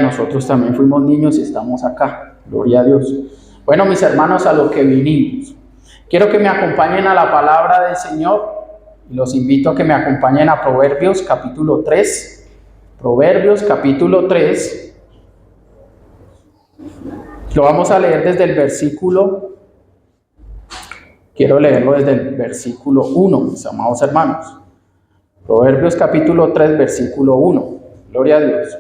Nosotros también fuimos niños y estamos acá. Gloria a Dios. Bueno, mis hermanos, a lo que vinimos. Quiero que me acompañen a la palabra del Señor y los invito a que me acompañen a Proverbios capítulo 3. Proverbios capítulo 3. Lo vamos a leer desde el versículo. Quiero leerlo desde el versículo 1, mis amados hermanos. Proverbios capítulo 3, versículo 1. Gloria a Dios.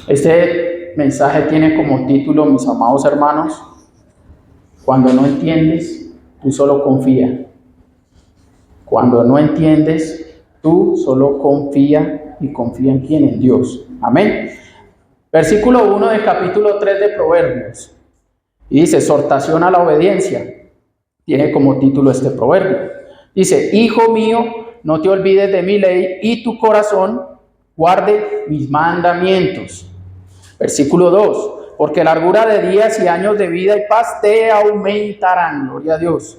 Este mensaje tiene como título, mis amados hermanos, cuando no entiendes, tú solo confía. Cuando no entiendes, tú solo confía y confía en quién, en Dios. Amén. Versículo 1 del capítulo 3 de Proverbios. Y dice, exhortación a la obediencia. Tiene como título este proverbio. Dice, hijo mío, no te olvides de mi ley y tu corazón guarde mis mandamientos. Versículo 2, porque largura de días y años de vida y paz te aumentarán, gloria a Dios.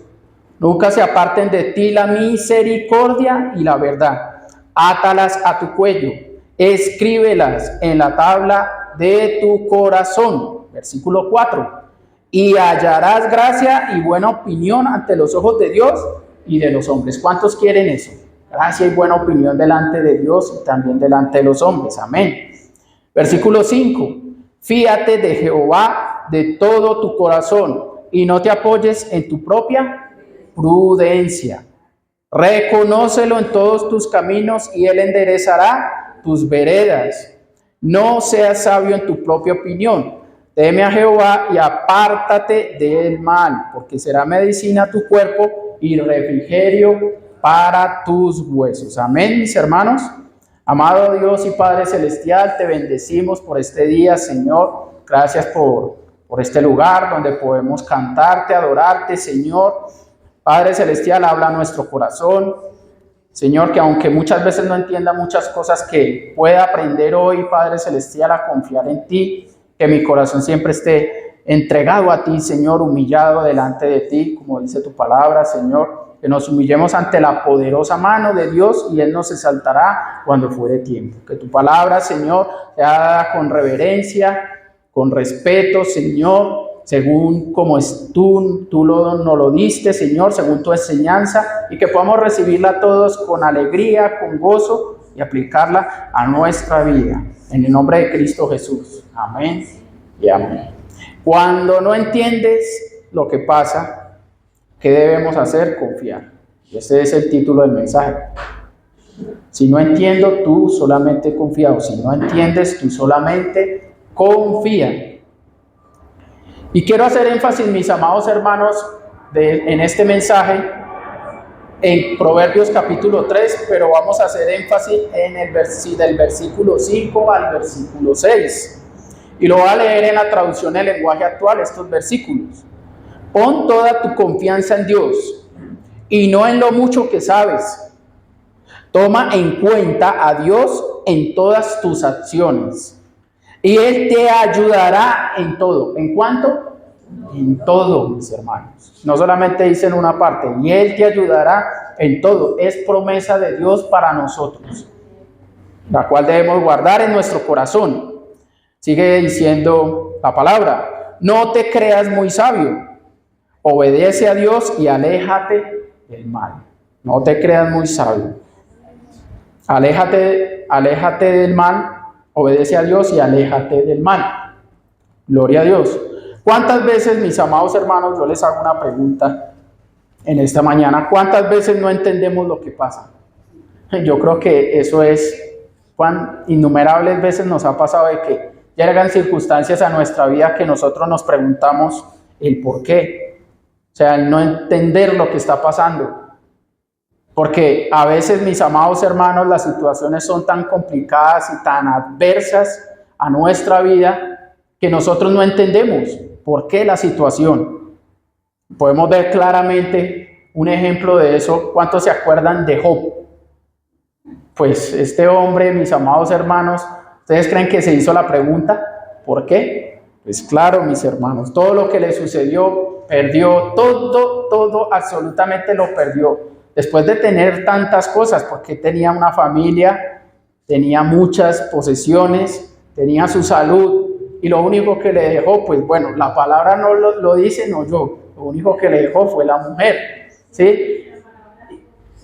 Nunca se aparten de ti la misericordia y la verdad. Átalas a tu cuello, escríbelas en la tabla de tu corazón. Versículo 4, y hallarás gracia y buena opinión ante los ojos de Dios y de los hombres. ¿Cuántos quieren eso? Gracia y buena opinión delante de Dios y también delante de los hombres. Amén. Versículo 5, fíate de Jehová de todo tu corazón y no te apoyes en tu propia prudencia. Reconócelo en todos tus caminos y él enderezará tus veredas. No seas sabio en tu propia opinión. Teme a Jehová y apártate del mal, porque será medicina a tu cuerpo y refrigerio para tus huesos. Amén, mis hermanos. Amado Dios y Padre Celestial, te bendecimos por este día, Señor. Gracias por este lugar donde podemos cantarte, adorarte, Señor. Padre Celestial, habla a nuestro corazón. Señor, que aunque muchas veces no entienda muchas cosas, que pueda aprender hoy, Padre Celestial, a confiar en ti. Que mi corazón siempre esté entregado a ti, Señor, humillado delante de ti, como dice tu palabra, Señor. Que nos humillemos ante la poderosa mano de Dios y Él nos exaltará cuando fuere tiempo. Que tu palabra, Señor, sea dada con reverencia, con respeto, Señor, según como tú nos lo diste, Señor, según tu enseñanza, y que podamos recibirla todos con alegría, con gozo y aplicarla a nuestra vida. En el nombre de Cristo Jesús. Amén y amén. Cuando no entiendes lo que pasa, ¿qué debemos hacer? Confiar. Y ese es el título del mensaje. Si no entiendo, tú solamente confía. O si no entiendes, tú solamente confía. Y quiero hacer énfasis, mis amados hermanos, en este mensaje, en Proverbios capítulo 3, pero vamos a hacer énfasis en del versículo 5 al versículo 6. Y lo voy a leer en la traducción del lenguaje actual, estos versículos. Pon toda tu confianza en Dios y no en lo mucho que sabes. Toma en cuenta a Dios en todas tus acciones y Él te ayudará en todo. ¿En cuánto? En todo, mis hermanos. No solamente dice en una parte, y Él te ayudará en todo. Es promesa de Dios para nosotros, la cual debemos guardar en nuestro corazón. Sigue diciendo la palabra, no te creas muy sabio. Obedece a Dios y aléjate del mal. No te creas muy sabio. Aléjate del mal, obedece a Dios y aléjate del mal. Gloria a Dios. ¿Cuántas veces, mis amados hermanos, yo les hago una pregunta en esta mañana? ¿Cuántas veces no entendemos lo que pasa? Yo creo que eso es, innumerables veces nos ha pasado de que llegan circunstancias a nuestra vida que nosotros nos preguntamos el por qué. O sea, el no entender lo que está pasando. Porque a veces, mis amados hermanos, las situaciones son tan complicadas y tan adversas a nuestra vida que nosotros no entendemos por qué la situación. Podemos ver claramente un ejemplo de eso. ¿Cuántos se acuerdan de Job? Pues este hombre, mis amados hermanos, ¿ustedes creen que se hizo la pregunta? ¿Por qué? Pues claro, mis hermanos, todo lo que le sucedió, perdió todo, absolutamente lo perdió. Después de tener tantas cosas, porque tenía una familia, tenía muchas posesiones, tenía su salud, y lo único que le dejó, pues bueno, la palabra no lo dice, no yo, lo único que le dejó fue la mujer, ¿sí?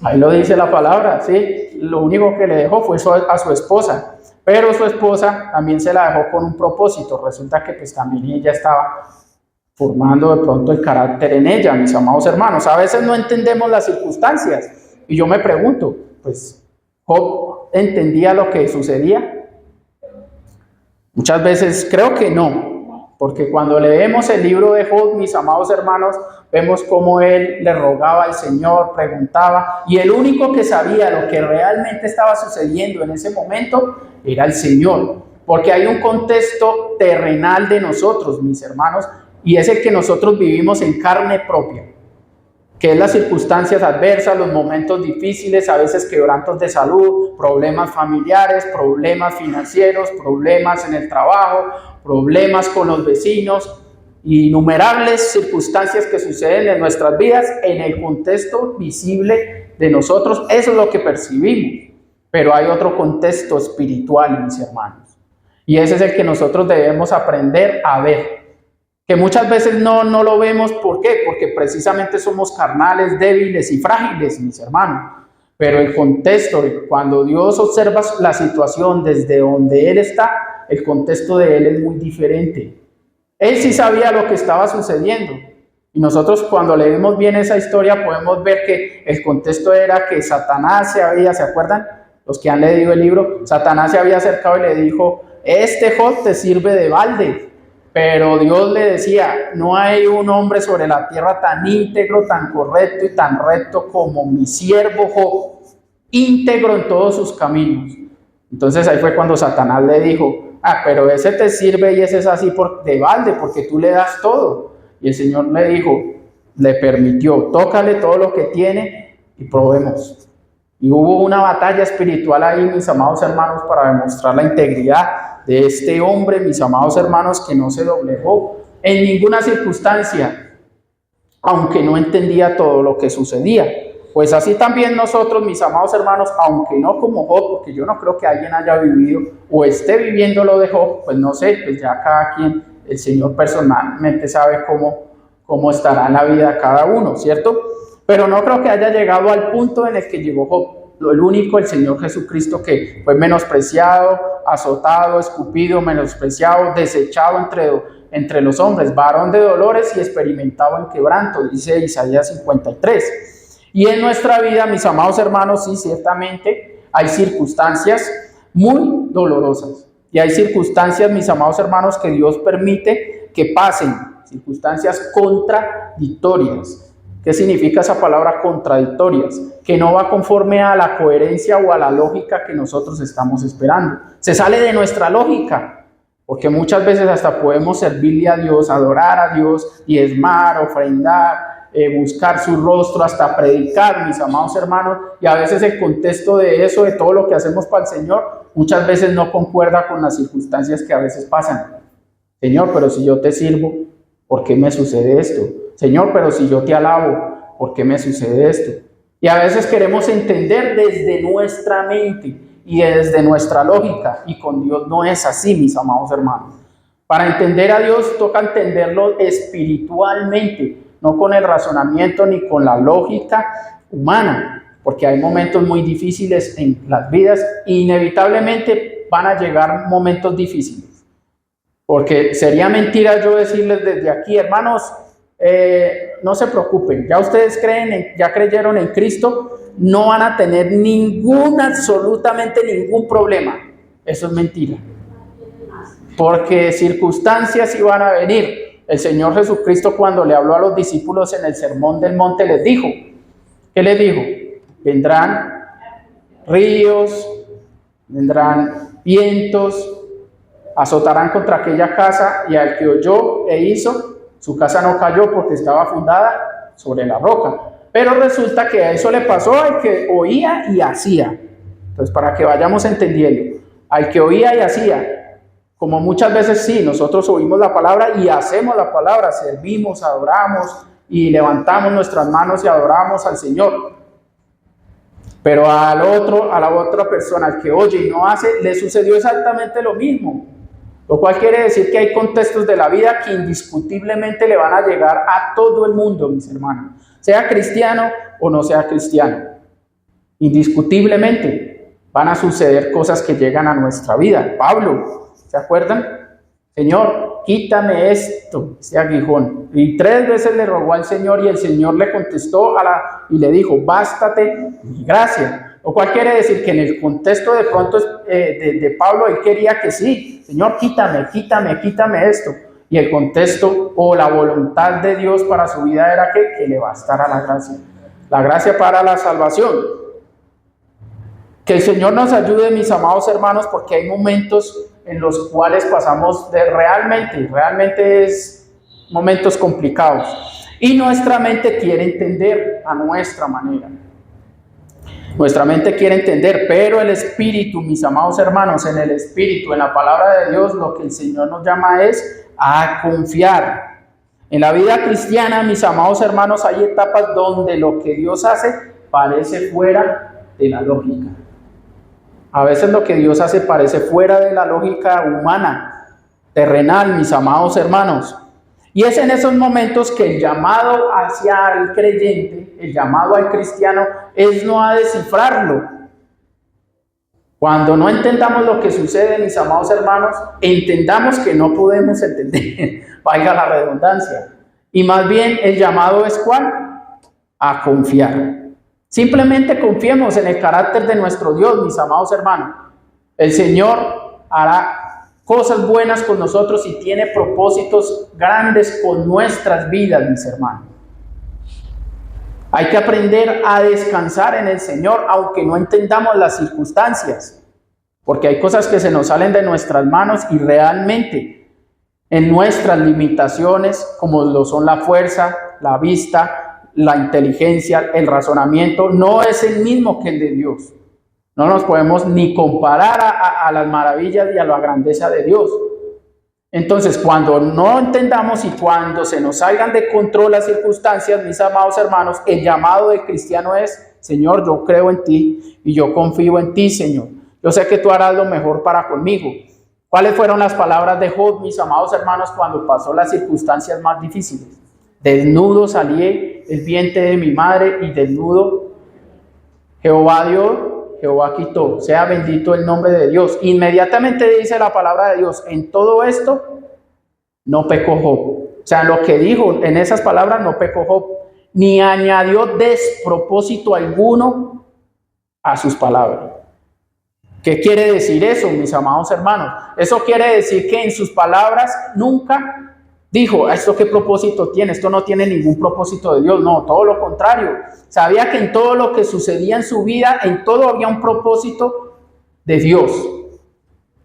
Ahí lo dice la palabra, ¿sí? Lo único que le dejó fue a su esposa, pero su esposa también se la dejó con un propósito. Resulta que pues también ella estaba formando de pronto el carácter en ella, mis amados hermanos. A veces no entendemos las circunstancias y yo me pregunto, pues, ¿Job entendía lo que sucedía? Muchas veces creo que no, porque cuando leemos el libro de Job, mis amados hermanos, vemos cómo él le rogaba al Señor, preguntaba, y el único que sabía lo que realmente estaba sucediendo en ese momento era el Señor, porque hay un contexto terrenal de nosotros, mis hermanos, y es el que nosotros vivimos en carne propia, que es las circunstancias adversas, los momentos difíciles, a veces quebrantos de salud, problemas familiares, problemas financieros, problemas en el trabajo, problemas con los vecinos, innumerables circunstancias que suceden en nuestras vidas en el contexto visible de nosotros. Eso es lo que percibimos, pero hay otro contexto espiritual, mis hermanos, y ese es el que nosotros debemos aprender a ver, que muchas veces no lo vemos. ¿Por qué? Porque precisamente somos carnales, débiles y frágiles, mis hermanos. Pero el contexto, cuando Dios observa la situación desde donde Él está, el contexto de Él es muy diferente. Él sí sabía lo que estaba sucediendo. Y nosotros cuando leemos bien esa historia podemos ver que el contexto era que Satanás ¿se acuerdan? Los que han leído el libro, Satanás se había acercado y le dijo, este Job te sirve de balde. Pero Dios le decía, no hay un hombre sobre la tierra tan íntegro, tan correcto y tan recto como mi siervo Job, íntegro en todos sus caminos. Entonces ahí fue cuando Satanás le dijo, pero ese te sirve y ese es así de balde, porque tú le das todo. Y el Señor le dijo, le permitió, tócale todo lo que tiene y probemos. Y hubo una batalla espiritual ahí, mis amados hermanos, para demostrar la integridad de este hombre, mis amados hermanos, que no se doblegó en ninguna circunstancia, aunque no entendía todo lo que sucedía. Pues así también nosotros, mis amados hermanos, aunque no como Job, porque yo no creo que alguien haya vivido o esté viviendo lo de Job, pues no sé, pues ya cada quien, el Señor personalmente sabe cómo estará en la vida de cada uno, ¿cierto? Pero no creo que haya llegado al punto en el que llegó Job. El único, el Señor Jesucristo, que fue menospreciado, azotado, escupido, menospreciado, desechado entre los hombres, varón de dolores y experimentado en quebranto, dice Isaías 53. Y en nuestra vida, mis amados hermanos, sí, ciertamente hay circunstancias muy dolorosas. Y hay circunstancias, mis amados hermanos, que Dios permite que pasen, circunstancias contradictorias. ¿Qué significa esa palabra contradictorias? Que no va conforme a la coherencia o a la lógica que nosotros estamos esperando. Se sale de nuestra lógica, porque muchas veces hasta podemos servirle a Dios, adorar a Dios, diezmar, ofrendar, buscar su rostro, hasta predicar, mis amados hermanos, y a veces el contexto de eso, de todo lo que hacemos para el Señor, muchas veces no concuerda con las circunstancias que a veces pasan. Señor, pero si yo te sirvo, ¿por qué me sucede esto? Señor, pero si yo te alabo, ¿por qué me sucede esto? Y a veces queremos entender desde nuestra mente y desde nuestra lógica, y con Dios no es así, mis amados hermanos. Para entender a Dios toca entenderlo espiritualmente, no con el razonamiento ni con la lógica humana, porque hay momentos muy difíciles en las vidas e inevitablemente van a llegar momentos difíciles. Porque sería mentira yo decirles desde aquí, hermanos, no se preocupen, ya ustedes ya creyeron en Cristo, no van a tener absolutamente ningún problema. Eso es mentira. Porque circunstancias sí van a venir. El Señor Jesucristo, cuando le habló a los discípulos en el Sermón del Monte, les dijo, ¿qué les dijo? Vendrán ríos, vendrán vientos, azotarán contra aquella casa, y al que oyó e hizo, su casa no cayó porque estaba fundada sobre la roca. Pero resulta que a eso le pasó al que oía y hacía. Entonces, para que vayamos entendiendo, al que oía y hacía, como muchas veces sí, nosotros oímos la palabra y hacemos la palabra, servimos, adoramos y levantamos nuestras manos y adoramos al Señor. Pero a la otra persona, al que oye y no hace, le sucedió exactamente lo mismo. Lo cual quiere decir que hay contextos de la vida que indiscutiblemente le van a llegar a todo el mundo, mis hermanos, sea cristiano o no sea cristiano. Indiscutiblemente van a suceder cosas que llegan a nuestra vida. Pablo, ¿se acuerdan? Señor, quítame esto, este aguijón. Y 3 veces le rogó al Señor y el Señor le contestó y le dijo, bástate mi gracia. Lo cual quiere decir que en el contexto de pronto de Pablo, él quería que sí, Señor, quítame esto. Y el contexto o la voluntad de Dios para su vida era que le bastara la gracia para la salvación. Que el Señor nos ayude, mis amados hermanos, porque hay momentos en los cuales pasamos realmente es momentos complicados. Y nuestra mente quiere entender a nuestra manera. Nuestra mente quiere entender, pero el Espíritu, mis amados hermanos, en el Espíritu, en la palabra de Dios, lo que el Señor nos llama es a confiar. En la vida cristiana, mis amados hermanos, hay etapas donde lo que Dios hace parece fuera de la lógica. A veces lo que Dios hace parece fuera de la lógica humana, terrenal, mis amados hermanos. Y es en esos momentos que el llamado hacia el creyente, el llamado al cristiano, es no a descifrarlo. Cuando no entendamos lo que sucede, mis amados hermanos, entendamos que no podemos entender, valga la redundancia. Y más bien el llamado es ¿cuál? A confiar. Simplemente confiemos en el carácter de nuestro Dios, mis amados hermanos. El Señor hará cosas buenas con nosotros y tiene propósitos grandes con nuestras vidas, mis hermanos. Hay que aprender a descansar en el Señor, aunque no entendamos las circunstancias, porque hay cosas que se nos salen de nuestras manos y realmente en nuestras limitaciones, como lo son la fuerza, la vista, la inteligencia, el razonamiento, no es el mismo que el de Dios. No nos podemos ni comparar a las maravillas y a la grandeza de Dios. Entonces, cuando no entendamos y cuando se nos salgan de control las circunstancias, mis amados hermanos, el llamado del cristiano es, Señor, yo creo en ti y yo confío en ti, Señor. Yo sé que tú harás lo mejor para conmigo. ¿Cuáles fueron las palabras de Job, mis amados hermanos, cuando pasó las circunstancias más difíciles? Desnudo salí del vientre de mi madre y desnudo Jehová dio, Jehová quitó. Sea bendito el nombre de Dios. Inmediatamente dice la palabra de Dios, en todo esto no pecó Job. O sea, lo que dijo en esas palabras no pecó Job, ni añadió despropósito alguno a sus palabras. ¿Qué quiere decir eso, mis amados hermanos? Eso quiere decir que en sus palabras nunca dijo, ¿esto qué propósito tiene? Esto no tiene ningún propósito de Dios. No, todo lo contrario. Sabía que en todo lo que sucedía en su vida, en todo había un propósito de Dios.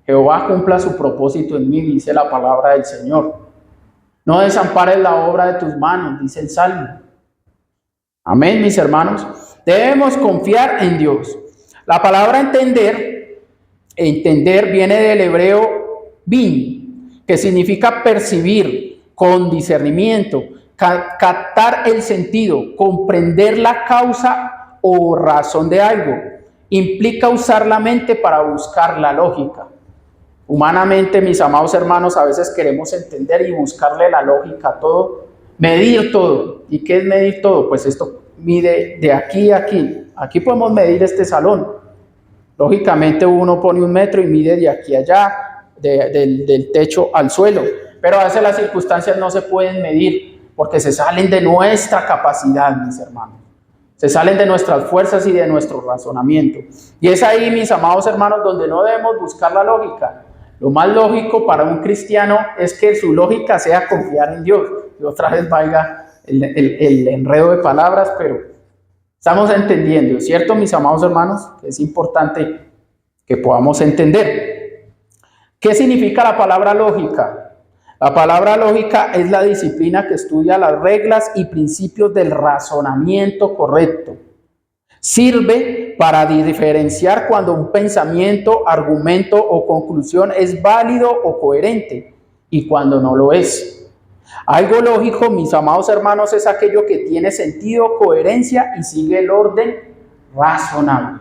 Jehová cumpla su propósito en mí, dice la palabra del Señor. No desampares la obra de tus manos, dice el Salmo. Amén, mis hermanos. Debemos confiar en Dios. La palabra entender viene del hebreo bin, que significa percibir con discernimiento, captar el sentido, comprender la causa o razón de algo. Implica usar la mente para buscar la lógica. Humanamente, mis amados hermanos, a veces queremos entender y buscarle la lógica a todo, medir todo. ¿Y qué es medir todo? Pues esto mide de aquí a aquí. Aquí podemos medir este salón. Lógicamente uno pone 1 metro y mide de aquí a allá, del techo al suelo. Pero a veces las circunstancias no se pueden medir porque se salen de nuestra capacidad, mis hermanos. Se salen de nuestras fuerzas y de nuestro razonamiento. Y es ahí, mis amados hermanos, donde no debemos buscar la lógica. Lo más lógico para un cristiano es que su lógica sea confiar en Dios. Y otra vez valga el enredo de palabras, pero estamos entendiendo, ¿cierto, mis amados hermanos? Es importante que podamos entender. ¿Qué significa la palabra lógica? La palabra lógica es la disciplina que estudia las reglas y principios del razonamiento correcto. Sirve para diferenciar cuando un pensamiento, argumento o conclusión es válido o coherente y cuando no lo es. Algo lógico, mis amados hermanos, es aquello que tiene sentido, coherencia y sigue el orden razonable.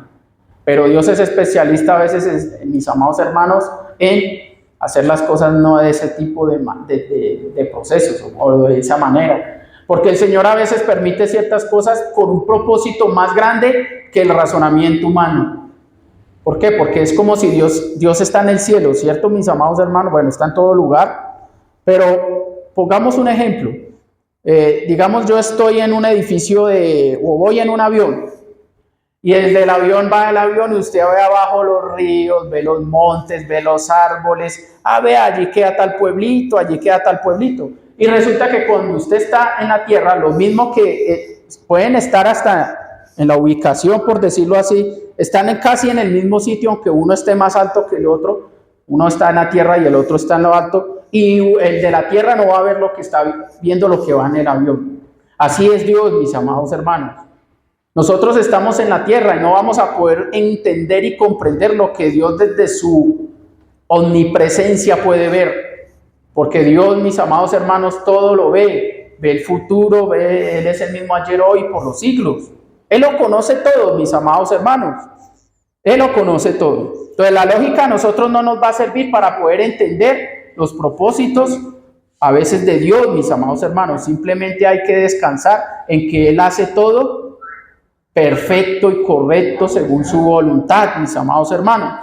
Pero Dios es especialista a veces, mis amados hermanos, en hacer las cosas no de ese tipo de procesos o de esa manera. Porque el Señor a veces permite ciertas cosas con un propósito más grande que el razonamiento humano. ¿Por qué? Porque es como si Dios está en el cielo, ¿cierto, mis amados hermanos? Bueno, está en todo lugar. Pero pongamos un ejemplo. Digamos, yo estoy en un edificio o voy en un avión. Y desde el avión va el avión y usted ve abajo los ríos, ve los montes, ve los árboles. Ve, allí queda tal pueblito, allí queda tal pueblito. Y resulta que cuando usted está en la tierra, lo mismo que pueden estar hasta en la ubicación, por decirlo así, están casi en el mismo sitio, aunque uno esté más alto que el otro. Uno está en la tierra y el otro está en lo alto. Y el de la tierra no va a ver lo que está viendo, lo que va en el avión. Así es Dios, mis amados hermanos. Nosotros estamos en la tierra y no vamos a poder entender y comprender lo que Dios desde su omnipresencia puede ver. Porque Dios, mis amados hermanos, todo lo ve. Ve el futuro, Él es el mismo ayer, hoy, por los siglos. Él lo conoce todo, mis amados hermanos. Él lo conoce todo. Entonces la lógica a nosotros no nos va a servir para poder entender los propósitos a veces de Dios, mis amados hermanos. Simplemente hay que descansar en que Él hace todo perfecto y correcto según su voluntad, mis amados hermanos.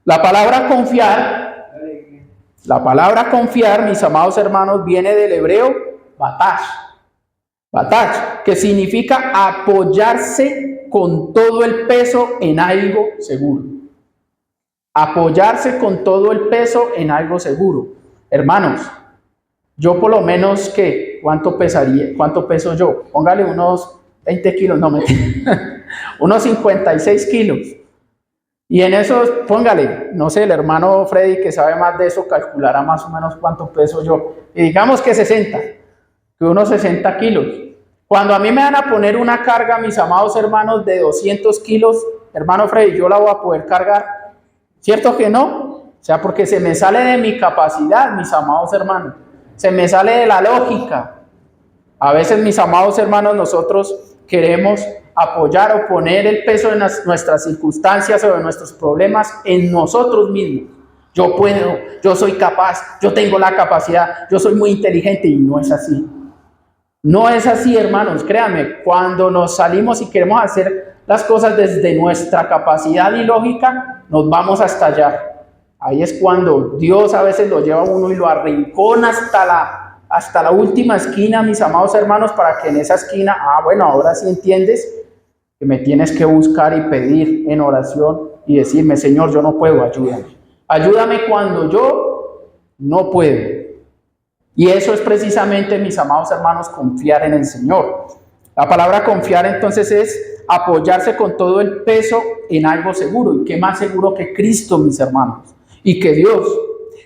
La palabra confiar, mis amados hermanos, viene del hebreo batach, que significa apoyarse con todo el peso en algo seguro. Apoyarse con todo el peso en algo seguro. Hermanos, yo por lo menos, ¿cuánto peso yo? Póngale unos 20 kilos, no me unos 56 kilos. Y en esos, póngale, no sé, el hermano Freddy, que sabe más de eso, calculará más o menos cuánto peso yo. Y digamos que 60, que unos 60 kilos. Cuando a mí me van a poner una carga, mis amados hermanos, de 200 kilos, hermano Freddy, yo la voy a poder cargar. ¿Cierto que no? O sea, porque se me sale de mi capacidad, mis amados hermanos. Se me sale de la lógica. A veces, mis amados hermanos, nosotros queremos apoyar o poner el peso de nuestras circunstancias o de nuestros problemas en nosotros mismos. Yo puedo, yo soy capaz, yo tengo la capacidad, yo soy muy inteligente, y no es así. No es así, hermanos, créanme. Cuando nos salimos y queremos hacer las cosas desde nuestra capacidad y lógica, nos vamos a estallar. Ahí es cuando Dios a veces lo lleva a uno y lo arrincona hasta la última esquina, mis amados hermanos, para que en esa esquina, bueno, ahora sí entiendes que me tienes que buscar y pedir en oración y decirme: Señor, yo no puedo, ayúdame. Ayúdame cuando yo no puedo. Y eso es precisamente, mis amados hermanos, confiar en el Señor. La palabra confiar entonces es apoyarse con todo el peso en algo seguro. ¿Y qué más seguro que Cristo, mis hermanos? Y que Dios.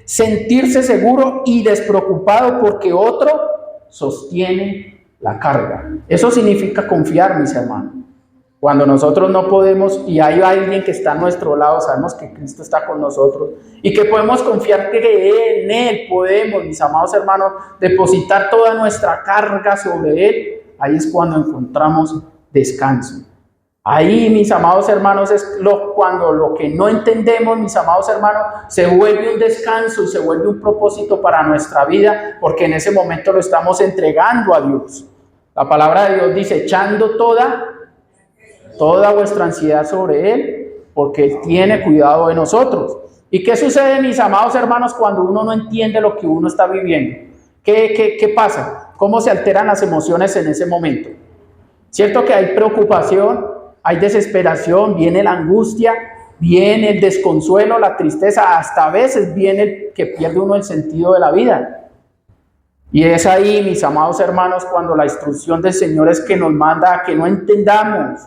Sentirse seguro y despreocupado porque otro sostiene la carga. Eso significa confiar, mis hermanos. Cuando nosotros no podemos y hay alguien que está a nuestro lado, sabemos que Cristo está con nosotros y que podemos confiar que en Él podemos, mis amados hermanos, depositar toda nuestra carga sobre Él. Ahí es cuando encontramos descanso. Ahí, mis amados hermanos, es cuando lo que no entendemos, mis amados hermanos, se vuelve un descanso, se vuelve un propósito para nuestra vida, porque en ese momento lo estamos entregando a Dios. La palabra de Dios dice: echando toda vuestra ansiedad sobre Él, porque Él tiene cuidado de nosotros. ¿Y qué sucede, mis amados hermanos, cuando uno no entiende lo que uno está viviendo? ¿Qué pasa? ¿Cómo se alteran las emociones en ese momento? ¿Cierto que hay preocupación? Hay desesperación, viene la angustia, viene el desconsuelo, la tristeza, hasta a veces viene que pierde uno el sentido de la vida. Y es ahí, mis amados hermanos, cuando la instrucción del Señor es que nos manda a que no entendamos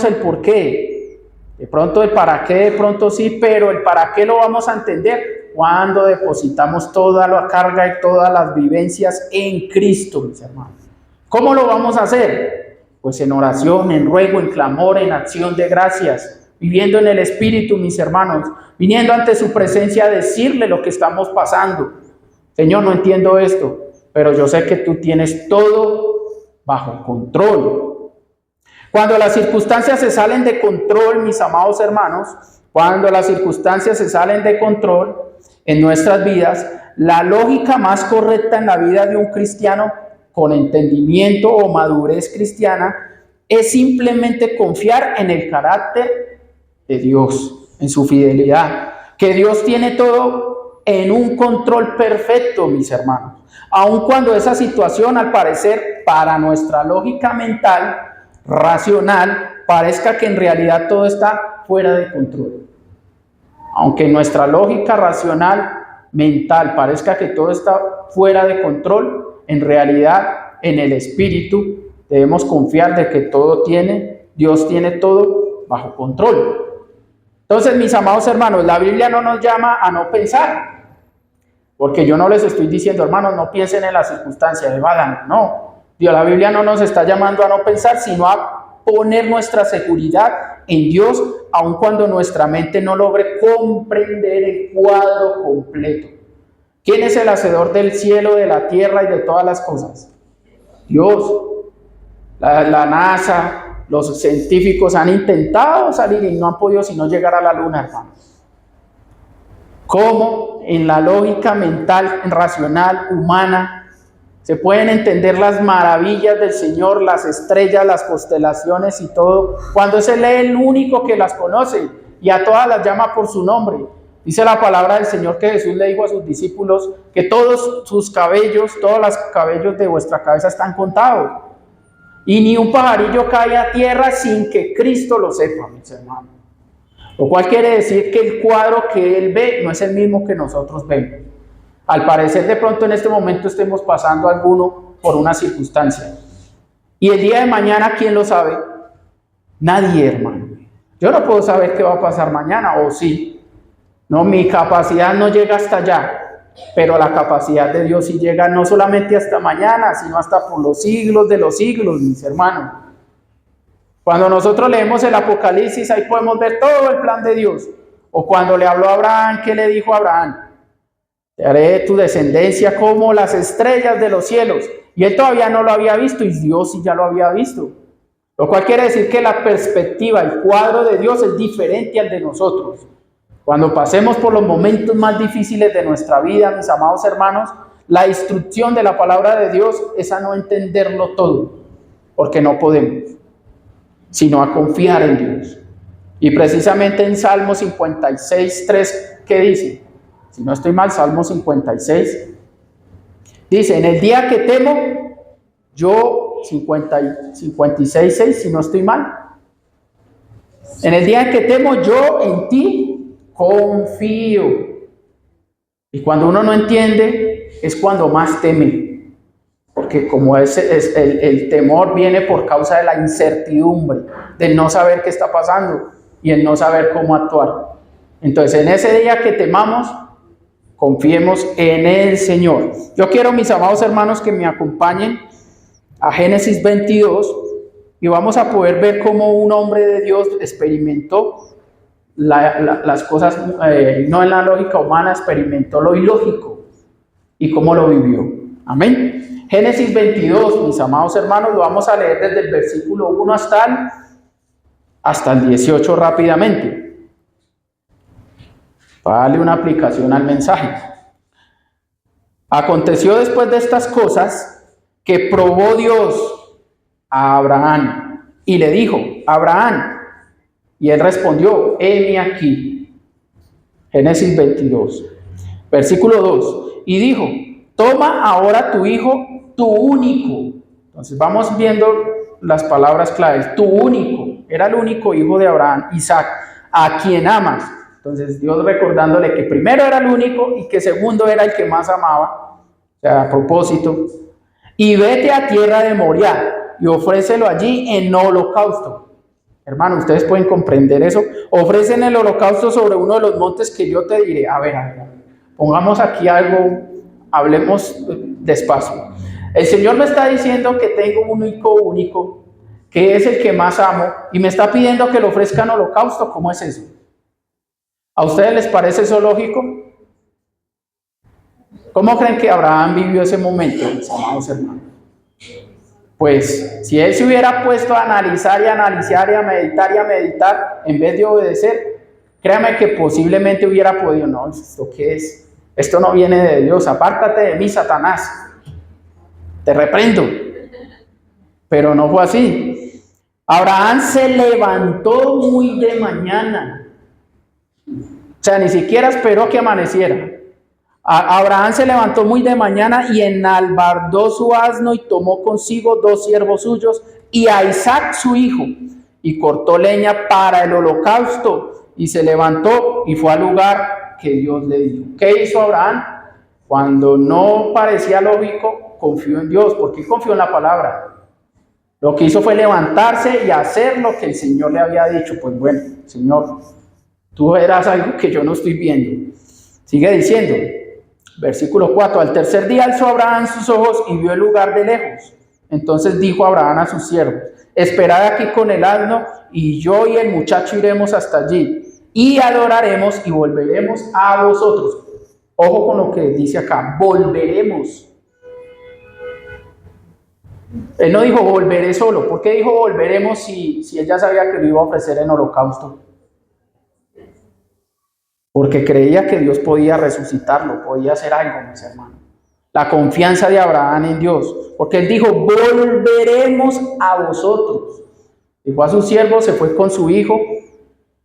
el por qué. De pronto el para qué, de pronto sí, pero el para qué lo vamos a entender cuando depositamos toda la carga y todas las vivencias en Cristo, mis hermanos. ¿Cómo lo vamos a hacer? Pues en oración, en ruego, en clamor, en acción de gracias, viviendo en el Espíritu, mis hermanos, viniendo ante su presencia a decirle lo que estamos pasando. Señor, no entiendo esto, pero yo sé que tú tienes todo bajo control. Cuando las circunstancias se salen de control, mis amados hermanos, cuando las circunstancias se salen de control en nuestras vidas, la lógica más correcta en la vida de un cristiano con entendimiento o madurez cristiana es simplemente confiar en el carácter de Dios, en su fidelidad, que Dios tiene todo en un control perfecto, mis hermanos. Aun cuando esa situación, al parecer, para nuestra lógica mental, racional, parezca que en realidad todo está fuera de control. Aunque nuestra lógica racional, mental, parezca que todo está fuera de control, en realidad, en el espíritu, debemos confiar de que Dios tiene todo bajo control. Entonces, mis amados hermanos, la Biblia no nos llama a no pensar, porque yo no les estoy diciendo, hermanos, no piensen en las circunstancias, evadan, no. La Biblia no nos está llamando a no pensar, sino a poner nuestra seguridad en Dios, aun cuando nuestra mente no logre comprender el cuadro completo. ¿Quién es el hacedor del cielo, de la tierra y de todas las cosas? Dios. La NASA, los científicos han intentado salir y no han podido sino llegar a la luna, hermanos. ¿Cómo en la lógica mental, racional, humana, se pueden entender las maravillas del Señor, las estrellas, las constelaciones y todo, cuando es Él el único que las conoce y a todas las llama por su nombre? Dice la palabra del Señor que Jesús le dijo a sus discípulos que todos sus cabellos, todos los cabellos de vuestra cabeza están contados. Y ni un pajarillo cae a tierra sin que Cristo lo sepa, mis hermanos. Lo cual quiere decir que el cuadro que Él ve no es el mismo que nosotros vemos. Al parecer, de pronto en este momento estemos pasando alguno por una circunstancia. Y el día de mañana, ¿quién lo sabe? Nadie, hermano. Yo no puedo saber qué va a pasar mañana, o sí. No, mi capacidad no llega hasta allá. Pero la capacidad de Dios sí llega no solamente hasta mañana, sino hasta por los siglos de los siglos, mis hermanos. Cuando nosotros leemos el Apocalipsis, ahí podemos ver todo el plan de Dios. O cuando le habló a Abraham, ¿qué le dijo a Abraham? Te haré tu descendencia como las estrellas de los cielos. Y él todavía no lo había visto, y Dios sí ya lo había visto. Lo cual quiere decir que la perspectiva, el cuadro de Dios es diferente al de nosotros. Cuando pasemos por los momentos más difíciles de nuestra vida, mis amados hermanos, la instrucción de la palabra de Dios es a no entenderlo todo, porque no podemos, sino a confiar en Dios. Y precisamente en Salmo 56:3, ¿qué dice? Si no estoy mal, Salmo 56, dice, en el día que temo, yo, 56:6, si no estoy mal, en el día que temo, yo en ti confío. Y cuando uno no entiende, es cuando más teme. Porque como el temor viene por causa de la incertidumbre, del no saber qué está pasando y el no saber cómo actuar. Entonces, en ese día que temamos, confiemos en el Señor. Yo quiero, mis amados hermanos, que me acompañen a Génesis 22 y vamos a poder ver cómo un hombre de Dios experimentó las cosas, no en la lógica humana, experimentó lo ilógico y cómo lo vivió. Amén. Génesis 22, mis amados hermanos, lo vamos a leer desde el versículo 1 hasta el 18 rápidamente, para darle una aplicación al mensaje. Aconteció después de estas cosas que probó Dios a Abraham y le dijo, Abraham, y él respondió, heme aquí. Génesis 22, versículo 2. Y dijo, toma ahora tu hijo, tu único. Entonces vamos viendo las palabras claves. Tu único, era el único hijo de Abraham, Isaac, a quien amas. Entonces Dios recordándole que primero era el único y que segundo era el que más amaba. O sea, a propósito. Y vete a tierra de Moriah y ofrécelo allí en holocausto. Hermano, ustedes pueden comprender eso. Ofrecen el holocausto sobre uno de los montes que yo te diré. A ver, pongamos aquí algo, hablemos despacio. El Señor me está diciendo que tengo un único, que es el que más amo, y me está pidiendo que le ofrezcan holocausto. ¿Cómo es eso? ¿A ustedes les parece eso lógico? ¿Cómo creen que Abraham vivió ese momento, mis amados hermanos? Pues si él se hubiera puesto a analizar y analizar y a meditar en vez de obedecer, créame que posiblemente hubiera podido, no, ¿esto qué es? Esto no viene de Dios, apártate de mí, Satanás, te reprendo. Pero no fue así. Abraham se levantó muy de mañana. O sea, ni siquiera esperó que amaneciera. Abraham se levantó muy de mañana y enalbardó su asno y tomó consigo 2 siervos suyos y a Isaac su hijo y cortó leña para el holocausto y se levantó y fue al lugar que Dios le dijo. ¿Qué hizo Abraham? Cuando no parecía lógico, confió en Dios, porque confió en la palabra. Lo que hizo fue levantarse y hacer lo que el Señor le había dicho. Pues bueno, Señor, tú verás algo que yo no estoy viendo. Sigue diciendo, versículo 4, al tercer día alzó Abraham sus ojos y vio el lugar de lejos. Entonces dijo Abraham a sus siervos, esperad aquí con el asno y yo y el muchacho iremos hasta allí y adoraremos y volveremos a vosotros. Ojo con lo que dice acá, volveremos. Él no dijo volveré solo. ¿Por qué dijo volveremos si él ya sabía que lo iba a ofrecer en holocausto? Porque creía que Dios podía resucitarlo, podía hacer algo, mis hermanos. La confianza de Abraham en Dios. Porque él dijo, volveremos a vosotros. Dijo a sus siervos, se fue con su hijo,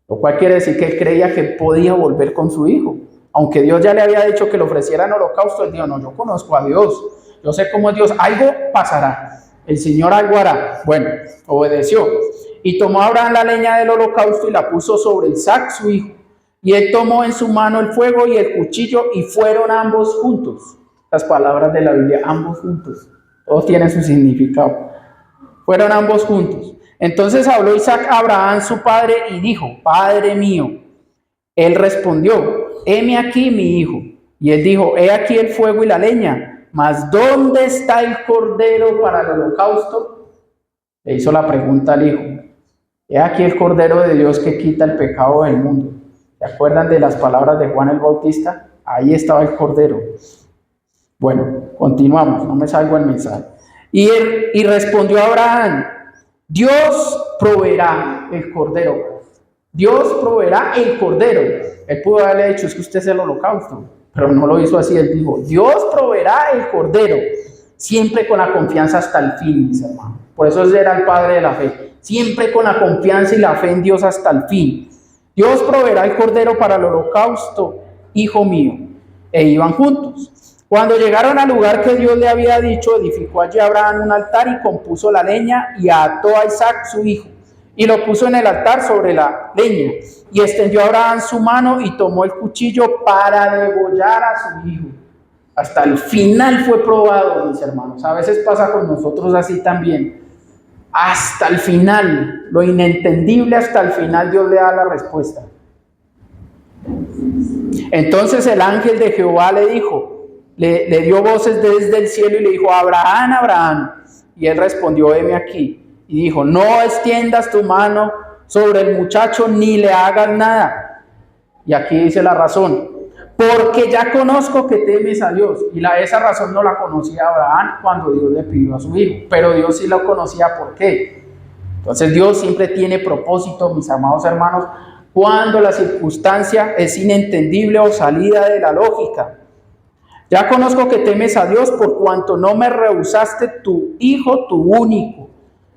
lo cual quiere decir que él creía que podía volver con su hijo. Aunque Dios ya le había dicho que lo ofreciera en holocausto, él dijo, no, yo conozco a Dios. Yo sé cómo es Dios, algo pasará. El Señor algo hará. Bueno, obedeció. Y tomó Abraham la leña del holocausto y la puso sobre Isaac, su hijo. Y él tomó en su mano el fuego y el cuchillo y fueron ambos juntos. Las palabras de la Biblia, ambos juntos. Todos tienen su significado. Fueron ambos juntos. Entonces habló Isaac a Abraham, su padre, y dijo, Padre mío. Él respondió, heme aquí mi hijo. Y él dijo, he aquí el fuego y la leña, mas ¿dónde está el cordero para el holocausto? Le hizo la pregunta al hijo. He aquí el cordero de Dios que quita el pecado del mundo. ¿Se acuerdan de las palabras de Juan el Bautista? Ahí estaba el cordero. Bueno, continuamos, no me salgo el mensaje. Y respondió Abraham, Dios proveerá el cordero. Dios proveerá el cordero. Él pudo haberle dicho, es que usted es el holocausto, pero no lo hizo así. Él dijo, Dios proveerá el cordero, siempre con la confianza hasta el fin, mis hermanos. Por eso él era el padre de la fe, siempre con la confianza y la fe en Dios hasta el fin. Dios proveerá el cordero para el holocausto, hijo mío. E iban juntos. Cuando llegaron al lugar que Dios le había dicho, edificó allí Abraham un altar y compuso la leña y ató a Isaac su hijo y lo puso en el altar sobre la leña. Y extendió Abraham su mano y tomó el cuchillo para degollar a su hijo. Hasta el final fue probado, mis hermanos. A veces pasa con nosotros así también. Hasta el final, lo inentendible hasta el final Dios le da la respuesta. Entonces el ángel de Jehová le dijo, le dio voces desde el cielo y le dijo, Abraham, Abraham. Y él respondió, heme aquí. Y dijo, no extiendas tu mano sobre el muchacho ni le hagas nada. Y aquí dice la razón, porque ya conozco que temes a Dios. Y esa razón no la conocía Abraham cuando Dios le pidió a su hijo, pero Dios sí la conocía. ¿Por qué? Entonces Dios siempre tiene propósito, mis amados hermanos, cuando la circunstancia es inentendible o salida de la lógica. Ya conozco que temes a Dios por cuanto no me rehusaste tu hijo, tu único.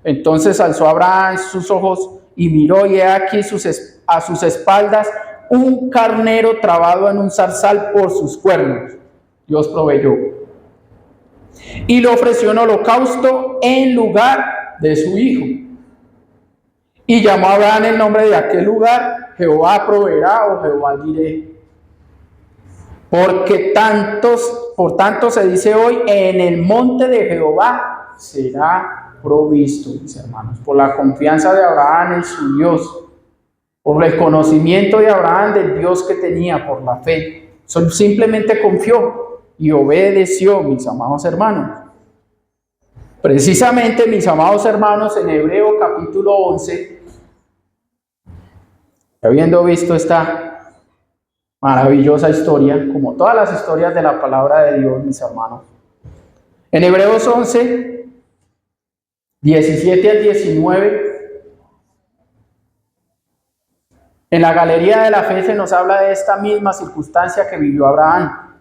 Entonces alzó Abraham sus ojos y miró, y he aquí a sus espaldas un carnero trabado en un zarzal por sus cuernos. Dios proveyó. Y le ofreció en holocausto en lugar de su hijo. Y llamó a Abraham el nombre de aquel lugar, Jehová proveerá o Jehová diré. Por tanto se dice hoy, en el monte de Jehová será provisto, mis hermanos, por la confianza de Abraham en su Dios, por el conocimiento de Abraham del Dios que tenía, por la fe. Simplemente confió y obedeció, mis amados hermanos. Precisamente, mis amados hermanos, en Hebreo capítulo 11, habiendo visto esta maravillosa historia, como todas las historias de la palabra de Dios, mis hermanos. En Hebreos 11, 17 al 19. En la galería de la fe se nos habla de esta misma circunstancia que vivió Abraham.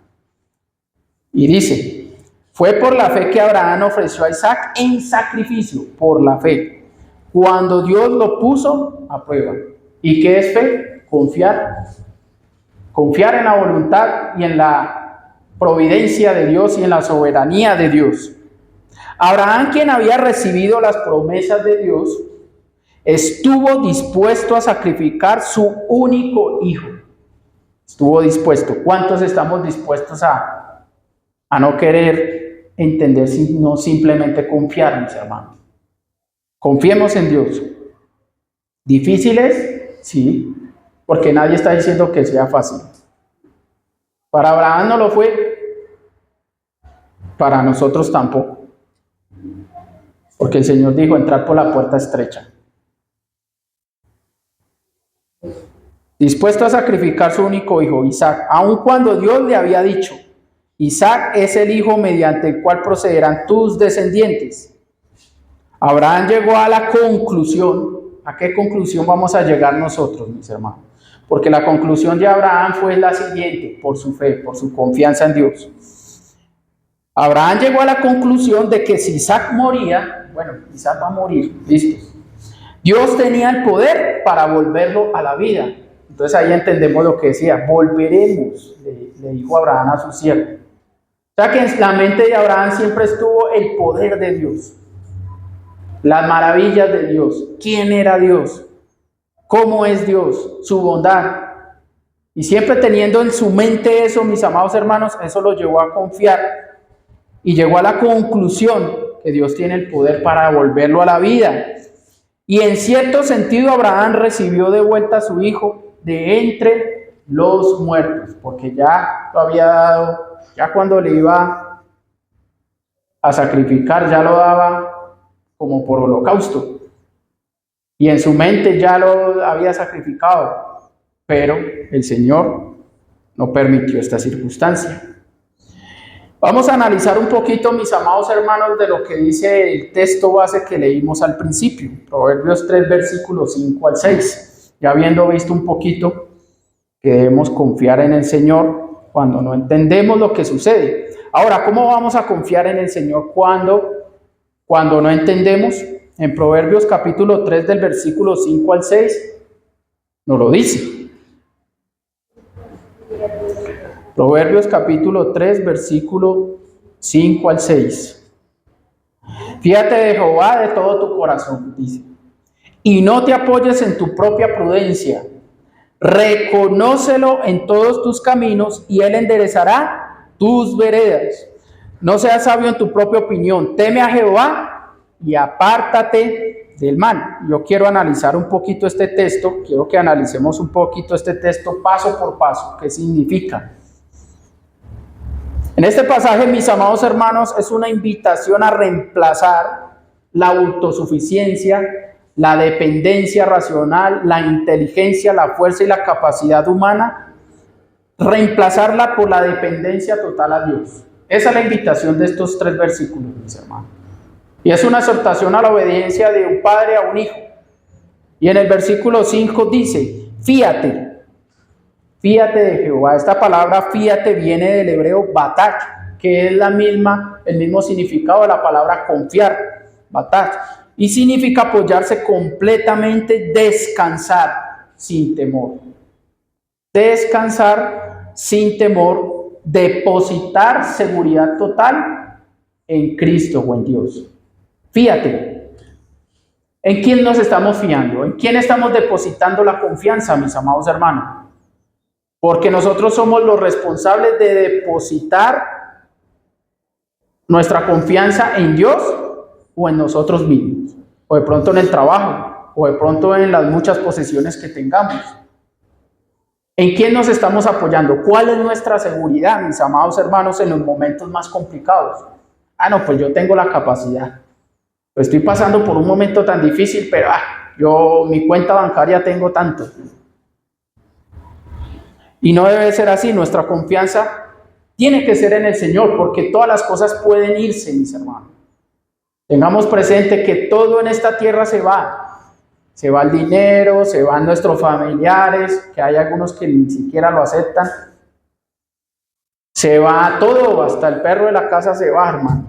Y dice, fue por la fe que Abraham ofreció a Isaac en sacrificio, por la fe, cuando Dios lo puso a prueba. ¿Y qué es fe? Confiar. Confiar en la voluntad y en la providencia de Dios y en la soberanía de Dios. Abraham, quien había recibido las promesas de Dios, estuvo dispuesto a sacrificar su único hijo. Estuvo dispuesto. ¿Cuántos estamos dispuestos a no querer entender, sino simplemente confiar, mis hermanos? Confiemos en Dios. ¿Difíciles? Sí, porque nadie está diciendo que sea fácil. Para Abraham no lo fue, para nosotros tampoco. Porque el Señor dijo, entrar por la puerta estrecha. Dispuesto a sacrificar su único hijo, Isaac, aun cuando Dios le había dicho, Isaac es el hijo mediante el cual procederán tus descendientes. Abraham llegó a la conclusión. ¿A qué conclusión vamos a llegar nosotros, mis hermanos? Porque la conclusión de Abraham fue la siguiente, por su fe, por su confianza en Dios. Abraham llegó a la conclusión de que si Isaac moría, bueno, Isaac va a morir, listo. Dios tenía el poder para volverlo a la vida. Entonces ahí entendemos lo que decía, volveremos, le dijo Abraham a su siervo. O sea que en la mente de Abraham siempre estuvo el poder de Dios, las maravillas de Dios, quién era Dios, cómo es Dios, su bondad. Y siempre teniendo en su mente eso, mis amados hermanos, eso lo llevó a confiar y llegó a la conclusión que Dios tiene el poder para volverlo a la vida. Y en cierto sentido Abraham recibió de vuelta a su hijo de entre los muertos, porque ya lo había dado, ya cuando le iba a sacrificar, ya lo daba como por holocausto. Y en su mente ya lo había sacrificado, pero el Señor no permitió esta circunstancia. Vamos a analizar un poquito, mis amados hermanos, de lo que dice el texto base que leímos al principio, Proverbios 3, versículos 5 al 6. Ya habiendo visto un poquito que debemos confiar en el Señor cuando no entendemos lo que sucede. Ahora, ¿cómo vamos a confiar en el Señor cuando no entendemos? En Proverbios capítulo 3, del versículo 5 al 6, nos lo dice. Proverbios capítulo 3, versículo 5 al 6. Fíjate de Jehová de todo tu corazón, dice, y no te apoyes en tu propia prudencia. Reconócelo en todos tus caminos y Él enderezará tus veredas. No seas sabio en tu propia opinión. Teme a Jehová y apártate del mal. Yo quiero analizar un poquito este texto. Quiero que analicemos un poquito este texto paso por paso. ¿Qué significa? En este pasaje, mis amados hermanos, es una invitación a reemplazar la autosuficiencia, la dependencia racional, la inteligencia, la fuerza y la capacidad humana, reemplazarla por la dependencia total a Dios. Esa es la invitación de estos 3 versículos, mis hermanos. Y es una exhortación a la obediencia de un padre a un hijo. Y en el versículo 5 dice, fíate de Jehová. Esta palabra fíate viene del hebreo batak, que es el mismo significado de la palabra confiar, batak, y significa apoyarse completamente, descansar sin temor. Descansar sin temor, depositar seguridad total en Cristo o en Dios. Fíate. ¿En quién nos estamos fiando? ¿En quién estamos depositando la confianza, mis amados hermanos? Porque nosotros somos los responsables de depositar nuestra confianza en Dios o en nosotros mismos, o de pronto en el trabajo, o de pronto en las muchas posesiones que tengamos. ¿En quién nos estamos apoyando? ¿Cuál es nuestra seguridad, mis amados hermanos, en los momentos más complicados? No, pues yo tengo la capacidad. Pues estoy pasando por un momento tan difícil, pero mi cuenta bancaria tengo tanto. Y no debe ser así. Nuestra confianza tiene que ser en el Señor, porque todas las cosas pueden irse, mis hermanos. Tengamos presente que todo en esta tierra se va. Se va el dinero, se van nuestros familiares, que hay algunos que ni siquiera lo aceptan. Se va todo, hasta el perro de la casa se va, hermanos.